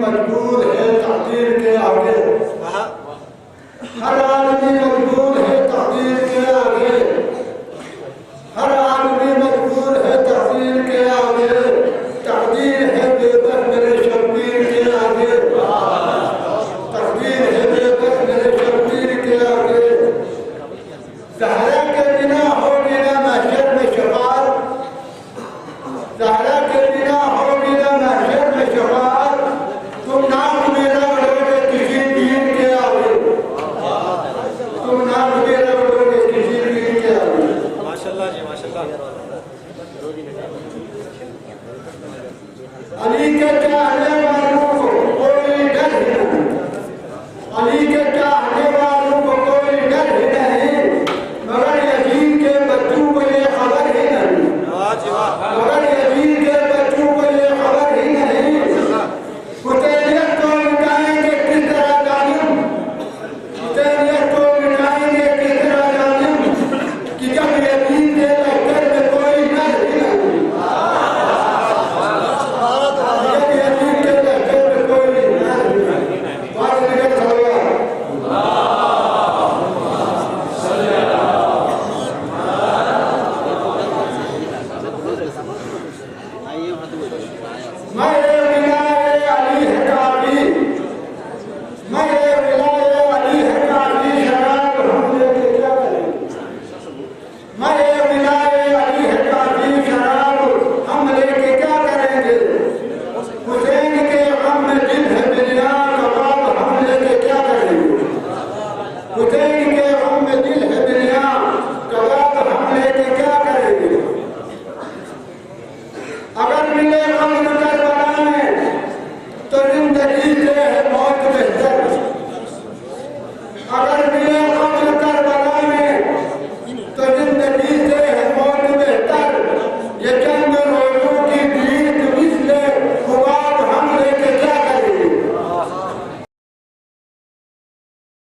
मजबूर है तकदीर के आगे, हर आदमी मजबूर है तकदीर के आगे, हर आदमी मजबूर है तकदीर के आगे, तकदीर है बेबस मेरे शब्बीर के आगे, तकदीर है बेबस मेरे शब्बीर के आगे। ज़हरा के बिना होगी ना महशर में शफाअत, ज़हरा के बिना होगी ना महशर में शफाअत, तुम नाम मेरा बढ़ोगे किसी पीर के आगे, तुम नाम मेरा बढ़ोगे किसी पीर के आगे। माशाल्लाह जी माशाल्लाह। अली के चाहने वालों को कोई डर ही नहीं, अली के चाहने वालों को कोई डर ही नहीं, मगर यजीद के बच्चों को ये खबर ही नहीं, मगर यजीद के बच्चों को ये खबर ही नहीं, हुसैनियत को मिटाएंगे किस तरह जालिम, हुसैनियत को मिटाएंगे किस तरह जालिम, कि जब यजीद के लश्कर में कोई डर ही नहीं, जब यजीद के लश्कर में कोई डर ही नहीं। बात निकल सवाल मैं